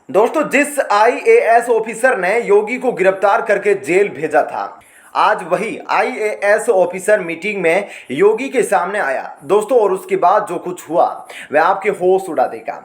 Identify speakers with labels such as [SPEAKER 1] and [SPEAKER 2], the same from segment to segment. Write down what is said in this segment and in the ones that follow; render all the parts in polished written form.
[SPEAKER 1] दोस्तों, जिस IAS officer ने योगी को गिरफ्तार करके जेल भेजा था, आज वही आईएएस ऑफिसर मीटिंग में योगी के सामने आया दोस्तों। और उसके बाद जो कुछ हुआ वह आपके होश उड़ा देगा।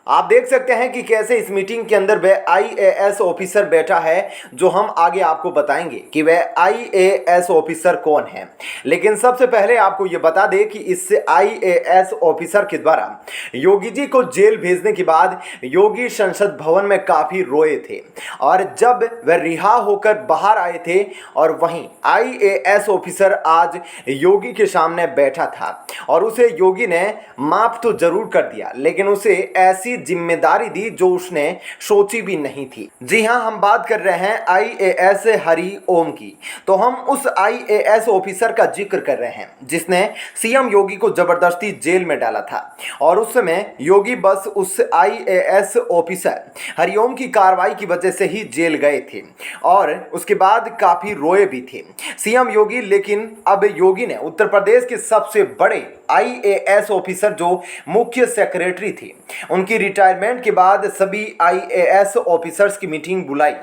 [SPEAKER 1] आप देख सकते हैं कि कैसे इस मीटिंग के अंदर वह आईएएस ऑफिसर बैठा है, जो हम आगे आपको बताएंगे कि वह आईएएस ऑफिसर कौन है। लेकिन सबसे पहले आपको यह बता दें कि इस आईएएस ऑफिसर के द्वारा योगी जी को जेल भेजने के बाद योगी संसद भवन में काफी रोए थे। और जब वह रिहा होकर बाहर आए थे, और वहीं आईएएस ऑफिसर आज योगी के सामने बैठा था और उसे योगी ने माफ तो जरूर कर दिया, लेकिन उसे ऐसी जिम्मेदारी दी जो उसने सोची भी नहीं थी। जी हां, हम बात कर रहे हैं आईएएस हरि ओम की। तो हम उस आईएएस ऑफिसर का जिक्र कर रहे हैं जिसने सीएम योगी को जबरदस्ती जेल में डाला था। और उस समय योगी बस उस आईएएस ऑफिसर हरिओम की कार्रवाई की वजह से ही जेल गए थे और उसके बाद काफी रोए भी थे सीएम योगी। लेकिन अब योगी ने उत्तर प्रदेश के सबसे बड़े आईएएस ऑफिसर जो मुख्य सेक्रेटरी थे, उनकी रिटायरमेंट के बाद सभी आईएएस ऑफिसर्स की मीटिंग बुलाई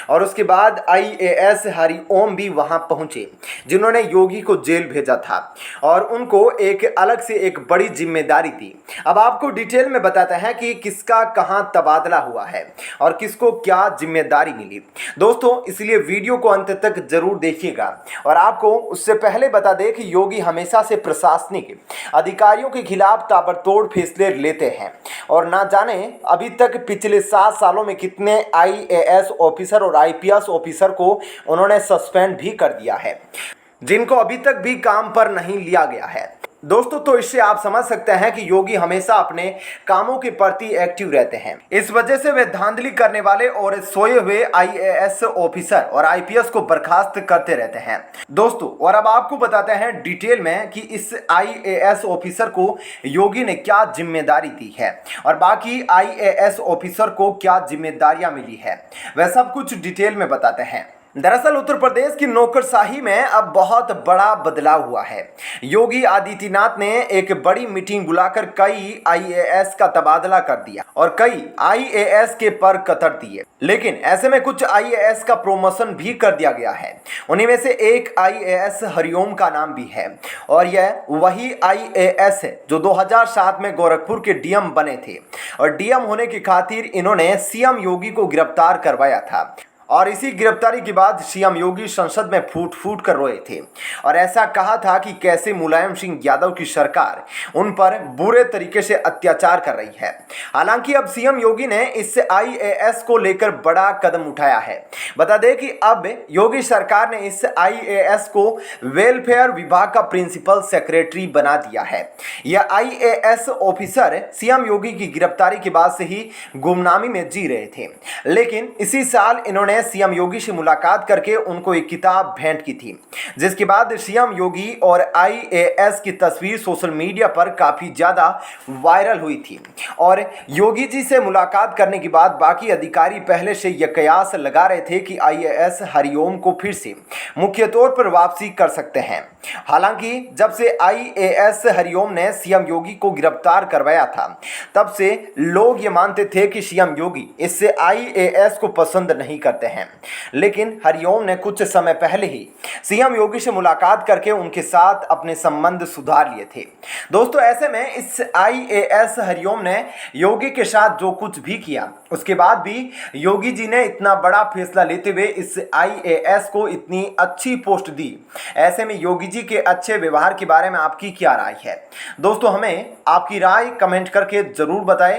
[SPEAKER 1] और उसके बाद आईएएस हरि ओम भी वहां पहुंचे, जिन्होंने योगी को जेल भेजा था और उनको एक अलग से एक बड़ी जिम्मेदारी दी। अब आपको डिटेल में बताते हैं कि किसका कहां तबादला हुआ है और किसको क्या जिम्मेदारी मिली दोस्तों, इसलिए वीडियो को अंत तक जरूर देखिएगा। और आपको उससे पहले बता दें कि योगी हमेशा से प्रशासनिक अधिकारियों के खिलाफ ताबड़तोड़ फैसले लेते हैं और ना जाने अभी तक पिछले 7 सालों में कितने आईएएस ऑफिसर और आईपीएस ऑफिसर को उन्होंने सस्पेंड भी कर दिया है, जिनको अभी तक भी काम पर नहीं लिया गया है दोस्तों। तो इससे आप समझ सकते हैं कि योगी हमेशा अपने कामों के प्रति एक्टिव रहते हैं। इस वजह से वे धांधली करने वाले और सोए हुए आईएएस ऑफिसर और आईपीएस को बर्खास्त करते रहते हैं दोस्तों। और अब आपको बताते हैं डिटेल में कि इस आईएएस ऑफिसर को योगी ने क्या जिम्मेदारी दी है और बाकी आईएएस ऑफिसर को क्या जिम्मेदारियां मिली है, वह सब कुछ डिटेल में बताते हैं। दरअसल उत्तर प्रदेश की नौकरशाही में अब बहुत बड़ा बदलाव हुआ है। योगी आदित्यनाथ ने एक बड़ी मीटिंग बुलाकर कई आईएएस का तबादला कर दिया और कई आईएएस के पर कतर दिए। लेकिन ऐसे में कुछ आईएएस का प्रमोशन भी कर दिया गया है। उन्हीं में से एक आईएएस हरिओम का नाम भी है और यह वही आईएएस है जो 2007 में गोरखपुर के डीएम बने थे और डीएम होने की खातिर इन्होंने सीएम योगी को गिरफ्तार करवाया था। और इसी गिरफ्तारी के बाद सीएम योगी संसद में फूट फूट कर रोए थे और ऐसा कहा था कि कैसे मुलायम सिंह यादव की सरकार उन पर बुरे तरीके से अत्याचार कर रही है। हालांकि अब सीएम योगी ने इस आईएएस को लेकर बड़ा कदम उठाया है। बता दें कि अब योगी सरकार ने इस आईएएस को वेलफेयर विभाग का प्रिंसिपल सेक्रेटरी बना दिया है। यह आईएएस ऑफिसर सीएम योगी की गिरफ्तारी के बाद से ही गुमनामी में जी रहे थे, लेकिन इसी साल इन्होंने सीएम योगी से मुलाकात करके उनको एक किताब भेंट की थी, जिसके बाद सीएम योगी और आईएएस की तस्वीर सोशल मीडिया पर काफी ज्यादा वायरल हुई थी। और योगी जी से मुलाकात करने के बाद बाकी अधिकारी पहले से यह कयास लगा रहे थे कि आईएएस हरिओम को फिर से मुख्य तौर पर वापसी कर सकते हैं। हालांकि जब से आईएएस हरिओम ने सीएम योगी को गिरफ्तार करवाया था, तब से लोग ये मानते थे कि सीएम योगी इससे आईएएस को पसंद नहीं करते हैं। लेकिन हरिओम ने कुछ समय पहले ही सीएम योगी से मुलाकात करके उनके साथ अपने संबंध सुधार लिए थे दोस्तों। ऐसे में इस आईएएस हरिओम ने योगी के साथ जो कुछ भी किया, उसके बाद भी योगी जी ने इतना बड़ा फैसला लेते हुए इस आईएएस को इतनी अच्छी पोस्ट दी। ऐसे में योगी जी के अच्छे व्यवहार के बारे में आपकी क्या राय है दोस्तों? हमें आपकी राय कमेंट करके जरूर बताएं।